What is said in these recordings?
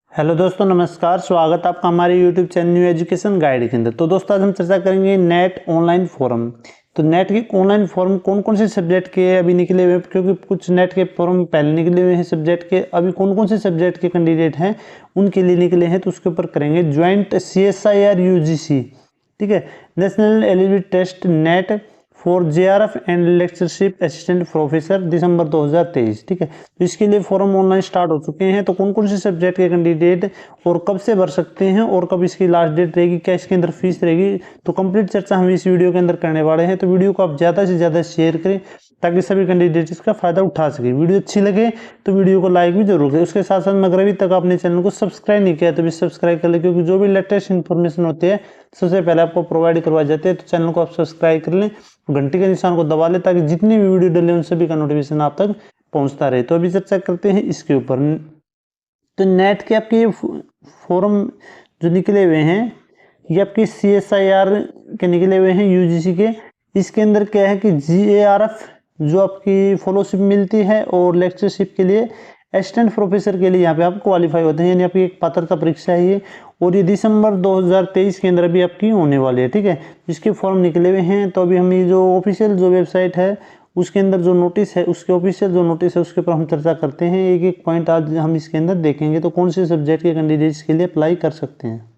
Hello दोस्तों, नमस्कार। स्वागत आपका हमारे YouTube channel new education guide के अंदर। तो दोस्तों आज हम चर्चा करेंगे नेट ऑनलाइन फॉर्म। तो नेट के ऑनलाइन फॉर्म कौन कौन से सब्जेक्ट के अभी निकले हुए हैं, क्योंकि कुछ नेट के फॉर्म पहले निकले हुए हैं सब्जेक्ट के, अभी कौन कौन से सब्जेक्ट के कैंडिडेट हैं उनके लिए निकले हैं, तो उसके ऊपर करेंगे। ज्वाइंट CSIR UGC, ठीक है, national eligibility test NET for JRF and lectureship assistant professor December 2023, ठीक है। तो इसके लिए फॉर्म ऑनलाइन स्टार्ट हो चुके हैं। तो कौन कौन से सब्जेक्ट के कैंडिडेट और कब से भर सकते हैं और कब इसकी लास्ट डेट रहेगी, क्या इसके अंदर फीस रहेगी, तो कंप्लीट चर्चा हम इस वीडियो के अंदर करने वाले हैं। तो वीडियो को आप ज़्यादा से ज़्यादा शेयर करें ताकि सभी कैंडिडेट इसका फायदा उठा सके। वीडियो अच्छी लगे तो वीडियो को लाइक भी जरूर करें। उसके साथ साथ अगर अभी तक आपने चैनल को सब्सक्राइब नहीं किया तो भी सब्सक्राइब कर ले, क्योंकि जो भी लेटेस्ट इन्फॉर्मेशन होती है सबसे पहले आपको प्रोवाइड करवाई जाती है। तो चैनल को आप सब्सक्राइब कर लें, घंटी के निशान को दबा लें ताकि जितनी भी वीडियो डले उन सभी का नोटिफिकेशन आप तक पहुंचता रहे। तो अभी चर्चा करते हैं इसके ऊपर। तो नेट के आपके फॉर्म जो निकले हुए हैं ये आपके CSIR के निकले हुए हैं UGC के। इसके अंदर क्या है कि JRF जो आपकी फेलोशिप मिलती है और लेक्चरशिप के लिए असिस्टेंट प्रोफेसर के लिए यहाँ पे आप क्वालिफाई होते हैं, यानी आपकी एक पात्रता परीक्षा है ये, और ये दिसंबर 2023 के अंदर भी आपकी होने वाली है, ठीक है। इसके फॉर्म निकले हुए हैं। तो अभी हम ये जो ऑफिशियल जो वेबसाइट है उसके अंदर जो नोटिस है, उसके ऑफिशियल जो नोटिस है उसके ऊपर हम चर्चा करते हैं। एक एक पॉइंट आज हम इसके अंदर देखेंगे। तो कौन से सब्जेक्ट के कैंडिडेट्स के लिए अप्लाई कर सकते हैं,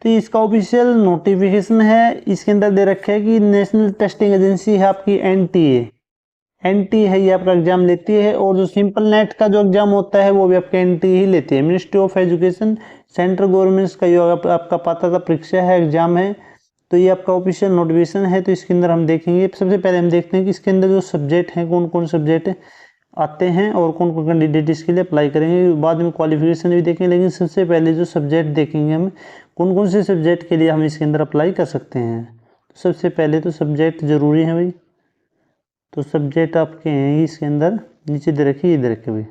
तो इसका ऑफिशियल नोटिफिकेशन है। इसके अंदर दे रखा है कि नेशनल टेस्टिंग एजेंसी है आपकी NTA है, ये आपका एग्जाम लेती है। और जो सिंपल नेट का जो एग्जाम होता है वो भी आपका NTA ही लेती है। Ministry of education, central government का जो आपका पात्रता परीक्षा है, एग्जाम है। तो ये आपका ऑफिशियल नोटिफिकेशन है। तो इसके अंदर हम देखेंगे, सबसे पहले हम देखते हैं कि इसके अंदर जो सब्जेक्ट हैं कौन कौन सब्जेक्ट आते हैं और कौन कौन कैंडिडेट इसके लिए अप्लाई करेंगे। बाद में क्वालिफिकेशन भी देखेंगे, लेकिन सबसे पहले जो सब्जेक्ट देखेंगे हम कौन कौन से सब्जेक्ट के लिए हम इसके अंदर अप्लाई कर सकते हैं। तो सबसे पहले तो सब्जेक्ट जरूरी है भाई। तो सब्जेक्ट आपके हैं इसके अंदर, नीचे दे रखे, ये दे रखे भाई,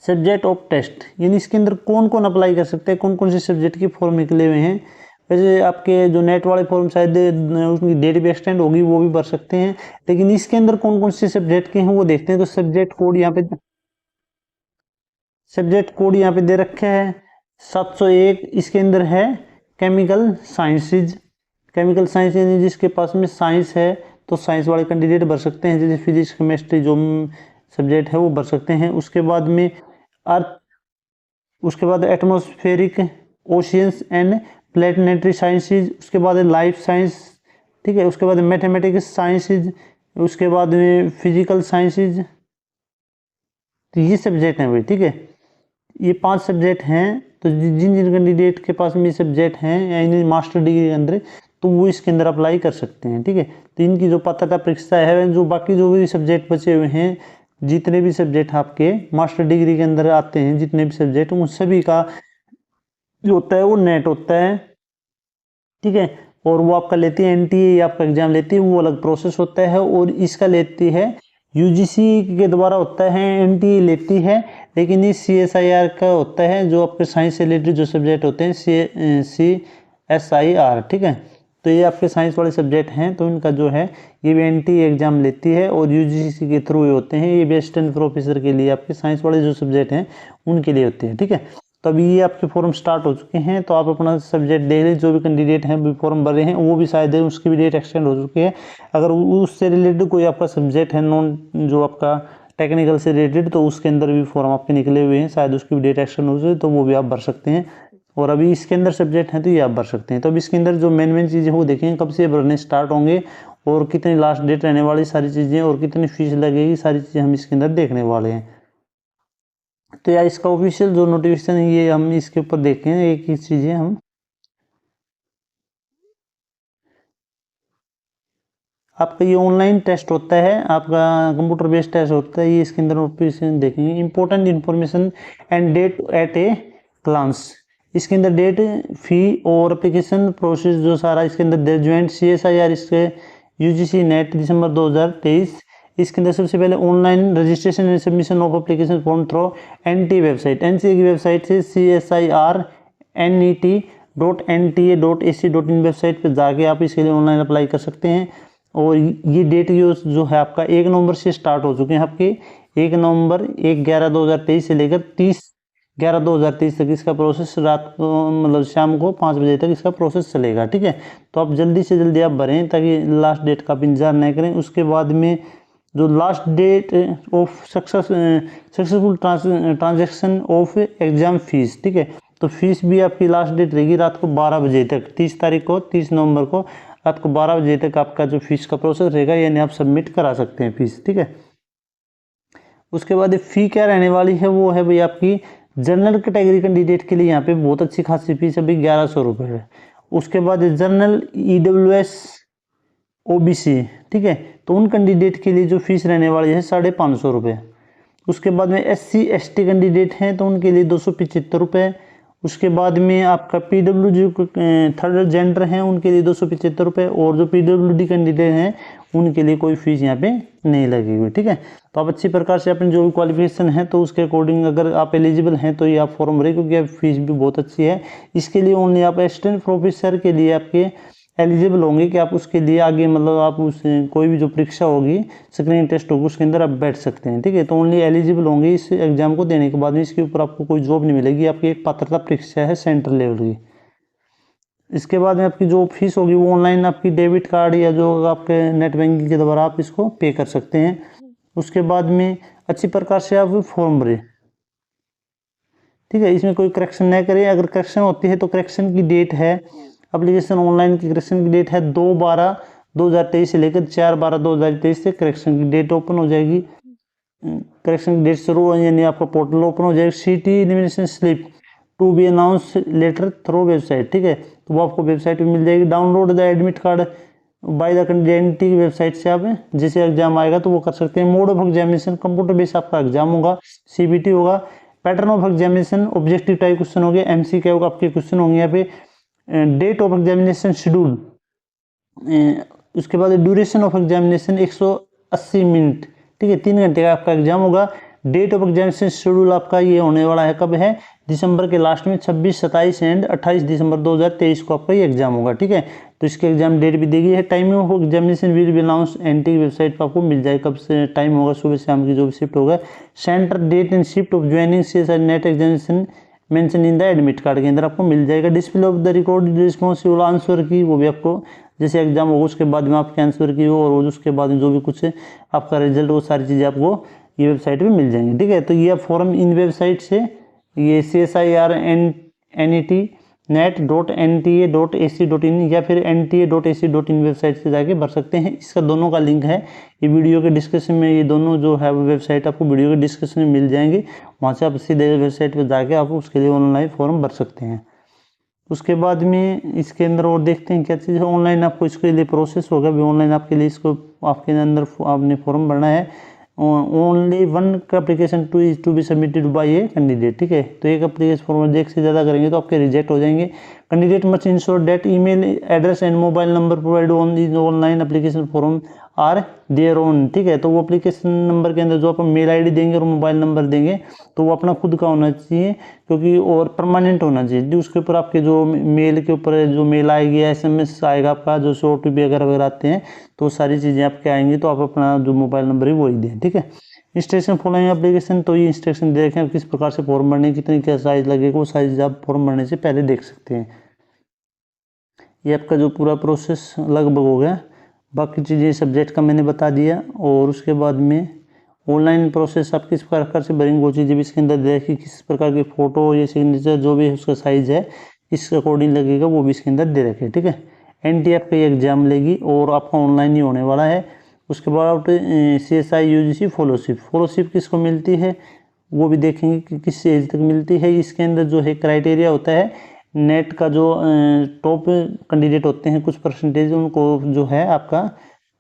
सब्जेक्ट ऑफ टेस्ट, यानी इसके अंदर कौन कौन अप्लाई कर सकते हैं, कौन कौन से सब्जेक्ट के फॉर्म निकले हुए हैं। वैसे आपके जो नेट वाले फॉर्म शायद उसकी डेट भी एक्सटेंड होगी, वो भी भर सकते हैं, लेकिन इसके अंदर कौन कौन से सब्जेक्ट के हैं वो देखते हैं। तो सब्जेक्ट कोड यहाँ पे दे रखे है 701। इसके अंदर है केमिकल साइंसेज, यानी जिसके पास में साइंस है तो साइंस वाले कैंडिडेट भर सकते हैं, जैसे फिजिक्स केमिस्ट्री जो सब्जेक्ट है वो भर सकते हैं। उसके बाद में atmospheric, oceans and planetary sciences, उसके बाद लाइफ साइंस, ठीक है। उसके बाद मैथमेटिक्स साइंसेज, उसके बाद में फिजिकल साइंसेज। तो ये सब्जेक्ट हैं भाई, ठीक है। ये 5 सब्जेक्ट हैं। तो जिन जिन कैंडिडेट के पास में ये सब्जेक्ट हैं यानी मास्टर डिग्री के अंदर, तो वो इसके अंदर अप्लाई कर सकते हैं, ठीक है। तो इनकी जो पात्रता परीक्षा है, जो बाकी जो भी सब्जेक्ट बचे हुए हैं, जितने भी सब्जेक्ट आपके मास्टर डिग्री के अंदर आते हैं, जितने भी सब्जेक्ट, उन सभी का जो होता है वो नेट होता है, ठीक है। और वो आपका लेती है NTA, आपका एग्जाम लेती है, वो अलग प्रोसेस होता है। और इसका लेती है UGC के द्वारा होता है, NTA लेती है, लेकिन ये CSIR का होता है, जो आपके साइंस से रिलेटेड जो सब्जेक्ट होते हैं CSIR, ठीक है। तो ये आपके साइंस वाले सब्जेक्ट हैं, तो इनका जो है ये भी NTA एग्जाम लेती है और UGC के थ्रू ये होते हैं। ये भी असिस्टेंट प्रोफेसर के लिए आपके साइंस वाले जो सब्जेक्ट हैं उनके लिए होते हैं, ठीक है। तो अभी ये आपके फॉर्म स्टार्ट हो चुके हैं। तो आप अपना सब्जेक्ट देख लें, जो भी कैंडिडेट हैं भी फॉर्म भर रहे हैं, वो भी शायद है उसकी भी डेट एक्सटेंड हो चुकी है। अगर उससे रिलेटेड कोई आपका सब्जेक्ट है नॉन, जो आपका टेक्निकल से रिलेटेड, तो उसके अंदर भी फॉर्म आपके निकले हुए हैं, शायद उसकी भी डेट एक्सटेंड हो चुकी है, तो वो भी आप भर सकते हैं। और अभी इसके अंदर सब्जेक्ट हैं तो ये आप भर सकते हैं। तो अभी इसके अंदर जो मेन चीज़ें वो देखेंगे, कब से भरने स्टार्ट होंगे और कितनी लास्ट डेट रहने वाली, सारी चीज़ें, और कितनी फीस लगेगी, सारी चीज़ें हम इसके अंदर देखने वाले हैं। तो यार इसका ऑफिशियल जो नोटिफिकेशन है ये हम इसके ऊपर देखें, एक एक चीज़ें हम आपका ये ऑनलाइन टेस्ट होता है, आपका कंप्यूटर बेस्ड टेस्ट होता है। ये इसके अंदर नोटिफिकेशन देखेंगे, important information and date at a glance. इसके अंदर डेट, फी और एप्लीकेशन प्रोसेस जो सारा इसके अंदर ज्वाइंट CSIR, इसके UGC नेट दिसंबर 2023। इसके अंदर सबसे पहले online registration and submission of application form through NTA website, NTA की वेबसाइट से CSIRNET.NTA.AC.in वेबसाइट पर जाके आप इसके लिए ऑनलाइन अप्लाई कर सकते हैं। और ये डेट जो है आपका 1 नवंबर से स्टार्ट हो चुके हैं आपके 1 नवंबर 1/11/2023 से लेकर 30/11/2023 तक इसका प्रोसेस रात को मतलब शाम को 5 बजे तक इसका प्रोसेस चलेगा। ठीक है, तो आप जल्दी से जल्दी आप भरें ताकि लास्ट डेट का आप इंतजार नहीं करें। उसके बाद में जो last date of successful transaction of exam fees, ठीक है, तो फीस भी आपकी लास्ट डेट रहेगी रात को 12 बजे तक, 30 नवंबर को रात को 12 बजे तक आपका जो फीस का प्रोसेस रहेगा, यानी आप सबमिट करा सकते हैं फीस। ठीक है, उसके बाद फ़ी क्या रहने वाली है, वो है भाई आपकी जनरल कैटेगरी कैंडिडेट के लिए यहाँ पे बहुत अच्छी खासी फीस अभी 1100 रुपये है। उसके बाद जनरल EWS OBC, ठीक है, तो उन कैंडिडेट के लिए जो फीस रहने वाली है 550 रुपये। उसके बाद में SC ST कैंडिडेट हैं तो उनके लिए 275 रुपये। उसके बाद में आपका PWD थर्ड जेंडर हैं उनके लिए 275 रुपये, और जो PWD कैंडिडेट हैं उनके लिए कोई फीस यहाँ पे नहीं लगी हुई। ठीक है, तो आप अच्छी प्रकार से अपनी जो भी क्वालिफिकेशन है तो उसके अकॉर्डिंग अगर आप एलिजिबल हैं तो ये आप फॉर्म भरें, क्योंकि फीस भी बहुत अच्छी है। इसके लिए ओनली आप असिस्टेंट प्रोफेसर के लिए आपके एलिजिबल होंगे कि आप उसके लिए आगे मतलब आप उस कोई भी जो परीक्षा होगी, स्क्रीनिंग टेस्ट होगी, उसके अंदर आप बैठ सकते हैं। ठीक है, तो ओनली एलिजिबल होंगे इस एग्जाम को देने के बाद में। इसके ऊपर आपको कोई जॉब नहीं मिलेगी, आपकी एक पात्रता परीक्षा है सेंट्रल लेवल की। इसके बाद में आपकी जो फीस होगी वो ऑनलाइन आपकी डेबिट कार्ड या जो आपके नेट बैंकिंग के द्वारा आप इसको पे कर सकते हैं। उसके बाद में अच्छी प्रकार से आप फॉर्म भरें। ठीक है, इसमें कोई करेक्शन नहीं करें, अगर करेक्शन होती है तो करेक्शन की डेट है, एप्लीकेशन ऑनलाइन की करेक्शन की डेट है 2/12/2023 से लेकर 4/12/2023 से करेक्शन की डेट ओपन हो जाएगी। करेक्शन की डेट शुरू यानी आपका पोर्टल ओपन हो जाएगा। CT elimination slip to be announce later through website, ठीक है, तो वो आपको वेबसाइट पे मिल जाएगी। Download the admit card by the candidate की वेबसाइट से आप जैसे एग्जाम आएगा तो वो कर सकते हैं। Mode of examination computer based आपका एग्जाम होगा, CBT होगा। Pattern of examination objective type question होंगे, MCQ आपके क्वेश्चन होंगे यहाँ पे। डेट ऑफ एग्जामिनेशन शेड्यूल, उसके बाद ड्यूरेशन ऑफ एग्जामिनेशन 180 मिनट, ठीक है, 3 घंटे का आपका एग्जाम होगा। डेट ऑफ एग्जामिनेशन शेड्यूल आपका ये होने वाला है कब है, दिसंबर के लास्ट में 26, 27 एंड 28 दिसंबर 2023 को आपका ये एग्जाम होगा। ठीक है, तो इसके एग्जाम डेट भी दी गई है। Timing of examination will be announce NT की वेबसाइट पर आपको मिल जाएगा, कब से टाइम होगा, सुबह शाम की जो भी शिफ्ट होगा। Centre date and shift of joining से NET examination mention in the admit card के अंदर आपको मिल जाएगा। Display of the record responsible answer key, वो भी आपको जैसे एग्जाम होगा उसके बाद में आपके आंसर की हो और उसके बाद में जो भी कुछ आपका रिजल्ट, वो सारी चीज़ें आपको ये वेबसाइट पे मिल जाएंगी। ठीक है, तो ये आप फॉर्म इन वेबसाइट से ये CSIRnet.nta.ac.in या फिर nta.ac.in वेबसाइट से जाके भर सकते हैं। इसका दोनों का लिंक है ये वीडियो के डिस्क्रिप्शन में, ये दोनों जो है वेबसाइट आपको वीडियो के डिस्क्रिप्शन में मिल जाएंगे। वहाँ से आप सीधे वेबसाइट पर जाके आप उसके लिए ऑनलाइन फॉर्म भर सकते हैं। उसके बाद में इसके अंदर और देखते हैं क्या चीज़ है। ऑनलाइन आपको इसके लिए प्रोसेस होगा भी, ऑनलाइन आपके लिए इसको आपके अंदर आपने फॉर्म भरना है। Only one application to be submitted by a candidate. ठीक है, तो एक एप्लीकेशन फॉर्म एक से ज़्यादा करेंगे तो आपके रिजेक्ट हो जाएंगे। Candidate must ensure that email address and mobile number provide on the online application form are their own. ठीक है, तो वो एप्लीकेशन नंबर के अंदर जो आप मेल ID देंगे और मोबाइल नंबर देंगे तो वो अपना खुद का होना चाहिए, क्योंकि और परमानेंट होना चाहिए। उसके ऊपर आपके जो मेल के ऊपर जो मेल आएगी, SMS आएगा आपका, जो OTP वगैरह आते हैं, तो सारी चीज़ें आपके आएंगी, तो आप अपना जो मोबाइल नंबर है वही दें। ठीक है, इंस्ट्रक्शन फॉलोइंग एप्लीकेशन, तो ये इंस्ट्रक्शन दे रखें किस प्रकार से फॉर्म भरने, कितनी क्या साइज लगेगा, वो साइज आप फॉर्म भरने से पहले देख सकते हैं। ये आपका जो पूरा प्रोसेस लगभग हो गया। बाकी चीज़ें सब्जेक्ट का मैंने बता दिया, और उसके बाद में ऑनलाइन प्रोसेस आप किस प्रकार से भरेंगे वो चीज़ें भी इसके अंदर दे रखी, किस प्रकार की फ़ोटो या सिग्नेचर जो भी उसका साइज़ है इस अकॉर्डिंग लगेगा वो भी इसके अंदर दे रखे। ठीक है, NTF का ये एग्ज़ाम लेगी और आपका ऑनलाइन ही होने वाला है। उसके बाद CSI UGC फॉलोशिप किसको मिलती है वो भी देखेंगे कि किस एज तक मिलती है। इसके अंदर जो है क्राइटेरिया होता है, नेट का जो टॉप कैंडिडेट होते हैं कुछ परसेंटेज, उनको जो है आपका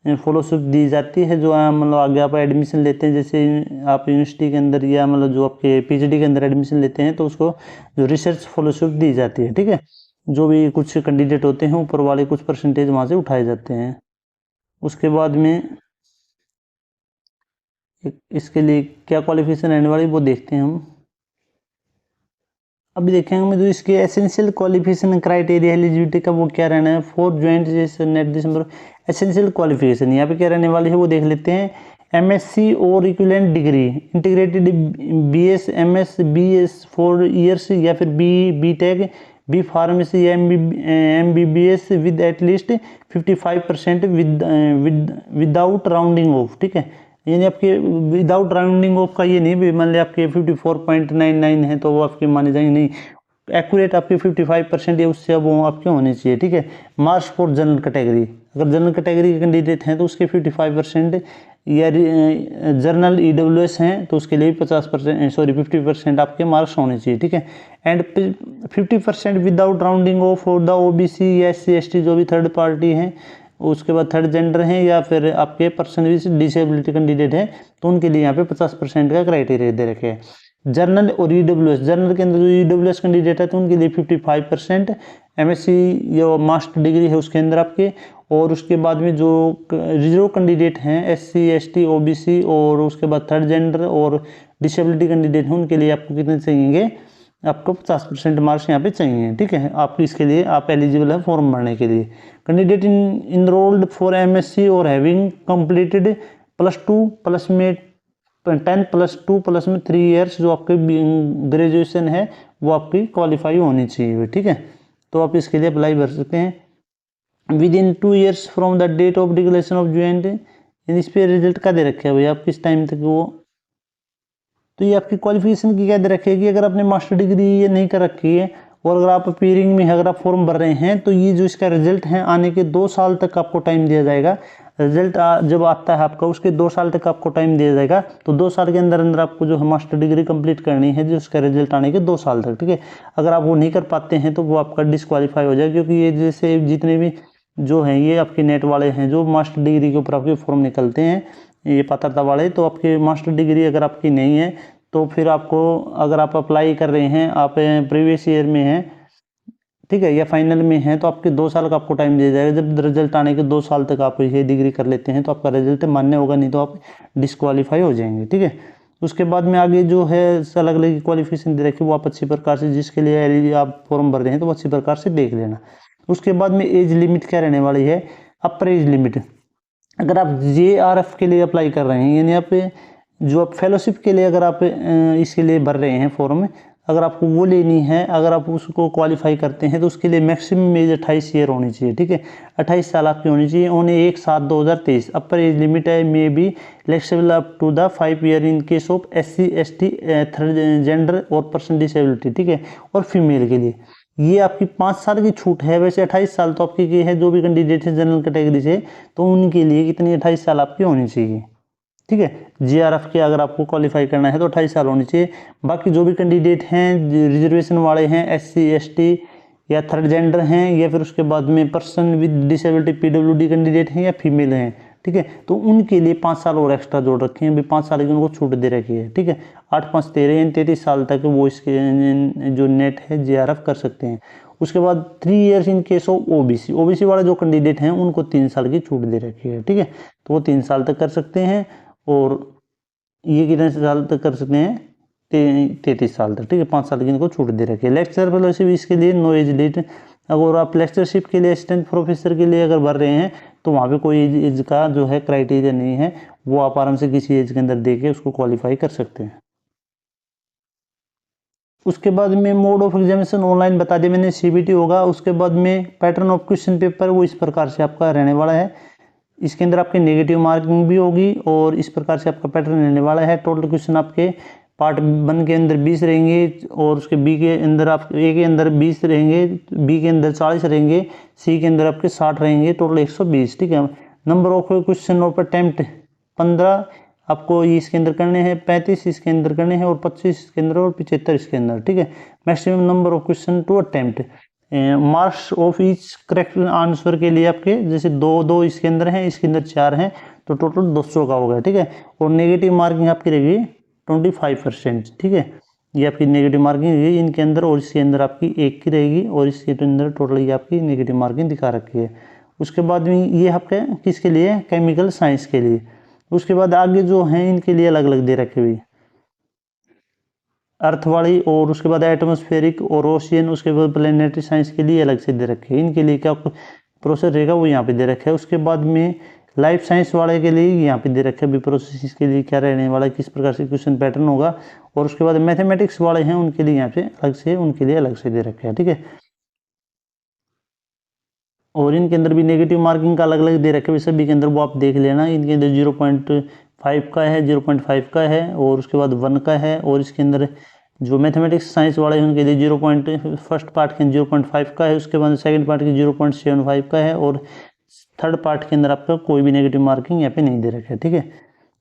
फॉलोशिप दी जाती है, जो मतलब आगे आप एडमिशन लेते हैं, जैसे आप यूनिवर्सिटी के अंदर या मतलब जो आपके PhD के अंदर एडमिशन लेते हैं तो उसको जो रिसर्च फॉलोशिप दी जाती है। ठीक है, जो भी कुछ कैंडिडेट होते हैं ऊपर वाले कुछ परसेंटेज वहाँ से उठाए जाते हैं। उसके बाद में इसके लिए क्या क्वालिफिकेशन रहने वाली वो देखते हैं हम। अभी देखेंगे हमें जो इसके एसेंशियल क्वालिफिकेशन क्राइटेरिया एलिजिबिलिटी का वो क्या रहना है। 4 ज्वाइंट जैसे नेट दिसंबर एसेंशियल क्वालिफिकेशन यहाँ पे क्या रहने वाली है वो देख लेते हैं। एमएससी और equivalent degree integrated BS MS BS 4 years या फिर बीटेक बी फार्मेसी या MBBS with at least 55% without rounding off, ठीक है। यानी आपके विदाउट राउंडिंग ऑफ का ये नहीं भी मान लिया आपके 54.99 है तो वो आपके माने जाएंगे, नहीं, एक्यूरेट आपके 55% या उससे अब वो आपके होने चाहिए, ठीक है। मार्क्स फॉर जनरल कैटेगरी, अगर जनरल कैटेगरी के कैंडिडेट हैं तो उसके 55% या जर्नल ईडब्ल्यूएस हैं तो उसके लिए 50% आपके मार्क्स होने चाहिए, ठीक है। And 50% without rounding of for the OBC या एससी एसटी जो भी थर्ड पार्टी हैं, उसके बाद थर्ड जेंडर हैं या फिर आपके पर्सन विद डिसेबिलिटी कैंडिडेट हैं तो उनके लिए यहाँ पे 50% का क्राइटेरिया दे रखे हैं। जर्नल और ईडब्ल्यूएस, जर्नल के अंदर जो ईडब्ल्यूएस कैंडिडेट है तो उनके लिए 55%, एमएससी या मास्टर डिग्री है उसके अंदर आपके, और उसके बाद में जो रिजर्व कैंडिडेट हैं एससी एसटी ओबीसी और उसके बाद थर्ड जेंडर और डिसेबिलिटी कैंडिडेट हैं उनके लिए आपको कितने चाहिए, आपको 50% मार्क्स यहाँ पे चाहिए, ठीक है। आपको इसके लिए आप एलिजिबल है फॉर्म भरने के लिए। कैंडिडेट इनरोल्ड फॉर एमएससी और हैविंग कंप्लीटेड +2 प्लस में 10 +2 प्लस में 3 ईयर्स जो आपके ग्रेजुएशन है वो आपकी क्वालिफाई होनी चाहिए, ठीक है। तो आप इसके लिए अप्लाई कर सकते हैं within 2 years from the date of declaration of joint. इस पर रिजल्ट का दे रखे है भाई आप किस टाइम तक वो, तो ये आपकी क्वालिफिकेशन की क्या दे रखी है कि अगर आपने मास्टर डिग्री ये नहीं कर रखी है और अगर आप अपीयरिंग में अगर आप फॉर्म भर रहे हैं तो ये जो इसका रिजल्ट है आने के 2 साल तक आपको टाइम दिया जाएगा। रिजल्ट जब आता है आपका उसके 2 साल तक आपको टाइम दिया जाएगा, तो 2 साल के अंदर अंदर आपको जो है मास्टर डिग्री कंप्लीट करनी है जो उसका रिजल्ट आने के 2 साल तक, ठीक है। अगर आप वो नहीं कर पाते हैं तो वो आपका डिस्क्वालीफाई हो जाएगा, क्योंकि ये जैसे जितने भी जो हैं ये आपके नेट वाले हैं जो मास्टर डिग्री के ऊपर आपके फॉर्म निकलते हैं ये पात्रता वाले, तो आपके मास्टर डिग्री अगर आपकी नहीं है तो फिर आपको अगर आप अप्लाई कर रहे हैं आप प्रीवियस ईयर में हैं, ठीक है, या फाइनल में हैं तो आपके 2 साल का आपको टाइम दिया जाएगा। जब रिजल्ट आने के 2 साल तक आप ये डिग्री कर लेते हैं तो आपका रिजल्ट मान्य होगा, नहीं तो आप डिस्क्वालीफाई हो जाएंगे, ठीक है। उसके बाद में आगे जो है अलग अलग क्वालिफिकेशन दे रखी वो आप अच्छी प्रकार से जिसके लिए आप फॉर्म भर रहे हैं तो अच्छी प्रकार से देख लेना। उसके बाद में एज लिमिट क्या रहने वाली है, अपर एज लिमिट। अगर आप JRF के लिए अप्लाई कर रहे हैं यानी आप जो आप फेलोशिप के लिए अगर आप इसके लिए भर रहे हैं फॉर्म, अगर आपको वो लेनी है, अगर आप उसको क्वालिफाई करते हैं तो उसके लिए मैक्सिमम एज 28 ईयर होनी चाहिए, ठीक है। 28 साल आपकी होनी चाहिए ऑन 1/7/2023। अपर एज लिमिट है may be flexible up to the 5 year in case of SC ST third gender और पर्सन डिसेबिलिटी, ठीक है। और फीमेल के लिए ये आपकी 5 साल की छूट है। वैसे 28 साल तो आपकी ये है जो भी कैंडिडेट है जनरल कैटेगरी से, तो उनके लिए कितनी 28 साल आपकी होनी चाहिए, ठीक है। JRF के अगर आपको क्वालिफाई करना है तो 28 साल होनी चाहिए। बाकी जो भी कैंडिडेट हैं रिजर्वेशन वाले हैं SC ST या थर्ड जेंडर हैं या फिर उसके बाद में person with disability PWD candidate हैं या फीमेल हैं, ठीक है, तो उनके लिए 5 साल और एक्स्ट्रा जोड़ रखे हैं, 5 साल की उनको छूट दे रखी है, ठीक है। 8 5 13 यानी 33 साल तक वो इसके जो नेट है JRF कर सकते हैं। उसके बाद 3 years in case of OBC वाले जो कैंडिडेट हैं उनको 3 साल की छूट दे रखी है, ठीक है। तो वो 3 साल तक कर सकते हैं और ये कितने साल तक कर सकते हैं 33 साल तक, ठीक है। 5 साल की इनको छूट दे रखी है। लेक्चर फेलोशिप इसके लिए नो एज लिमिट, अगर आप लेक्चरशिप के लिए असिस्टेंट प्रोफेसर के लिए अगर भर रहे हैं तो वहाँ पे कोई एज का जो है क्राइटेरिया नहीं है, वो आप आराम से किसी एज के अंदर दे के उसको क्वालिफाई कर सकते हैं। उसके बाद में मोड ऑफ एग्जामिनेशन ऑनलाइन बता दिया मैंने, CBT होगा। उसके बाद में पैटर्न ऑफ क्वेश्चन पेपर वो इस प्रकार से आपका रहने वाला है, इसके अंदर आपकी नेगेटिव मार्किंग भी होगी और इस प्रकार से आपका पैटर्न रहने वाला है। टोटल क्वेश्चन आपके पार्ट 1 के अंदर 20 रहेंगे और उसके B के अंदर आप A के अंदर 20 रहेंगे, B के अंदर 40 रहेंगे, C के अंदर आपके 60 रहेंगे, टोटल 120, ठीक है। Number of question of attempt 15 आपको इसके अंदर करने हैं, 35 इसके अंदर करने हैं और 25 इसके अंदर और 75 इसके अंदर, ठीक है। Maximum number of question to attempt. Marks of each correct answer के लिए आपके जैसे 2 इसके अंदर हैं, इसके अंदर 4 हैं, तो टोटल 200 का होगा, ठीक है। और नेगेटिव मार्किंग आपकी रहेगी 25%, ठीक है। ये आपकी नेगेटिव मार्किंग रहेगी इनके अंदर और इसके अंदर आपकी 1 की रहेगी और इसके अंदर टोटल ये आपकी नेगेटिव मार्किंग दिखा रखी है। उसके बाद में ये आपके किसके लिए, केमिकल साइंस के लिए। उसके बाद आगे जो हैं इनके लिए अलग अलग दे रखी हुई, अर्थ वाली और उसके बाद एटमॉस्फेरिक और ओशियन, उसके बाद प्लेनेटरी साइंस के लिए अलग से दे रखे हैं। इनके लिए क्या प्रोसेस रहेगा वो यहाँ पे दे रखा है। उसके बाद में लाइफ साइंस वाले के लिए यहाँ पे दे रखे हैं अभी प्रोसेस के लिए क्या रहने वाला है, किस प्रकार से क्वेश्चन पैटर्न होगा। और उसके बाद मैथमेटिक्स वाले हैं उनके लिए यहाँ पे अलग से दे रखे हैं, ठीक है। और इनके अंदर भी नेगेटिव मार्किंग का अलग अलग दे रखे हैं सभी के अंदर, वो आप देख लेना। इनके अंदर 0.5 का है, 0.5 का है और उसके बाद 1 का है। और इसके अंदर जो मैथमेटिक्स साइंस वाले हैं उनके लिए फर्स्ट पार्ट के 0.5 का है, उसके बाद सेकंड पार्ट के 0.75 का है और थर्ड पार्ट के अंदर आपका कोई भी नेगेटिव मार्किंग यहाँ पे नहीं दे रखा है, ठीक है।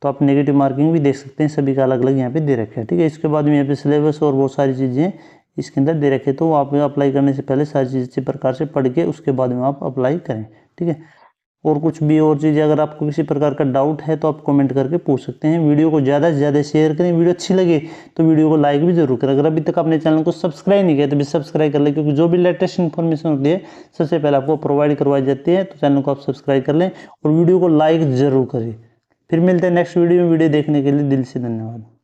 तो आप नेगेटिव मार्किंग भी देख सकते हैं, सभी का अलग अलग यहाँ पे दे रखा है, ठीक है। इसके बाद में यहाँ पे सिलेबस और बहुत सारी चीज़ें इसके अंदर दे रखे, तो आप अप्लाई करने से पहले सारी चीज़ अच्छी प्रकार से पढ़ के उसके बाद में आप अप्लाई करें, ठीक है। और कुछ भी और चीज़ें अगर आपको किसी प्रकार का डाउट है तो आप कमेंट करके पूछ सकते हैं। वीडियो को ज़्यादा से ज़्यादा शेयर करें, वीडियो अच्छी लगे तो वीडियो को लाइक भी जरूर करें। अगर अभी तक आपने चैनल को सब्सक्राइब नहीं किया तो भी सब्सक्राइब कर लें, क्योंकि जो भी लेटेस्ट इन्फॉर्मेशन होती है सबसे पहले आपको प्रोवाइड करवाई जाती है। तो चैनल को आप सब्सक्राइब कर लें और वीडियो को लाइक ज़रूर करें। फिर मिलते हैं नेक्स्ट वीडियो में। वीडियो देखने के लिए दिल से धन्यवाद।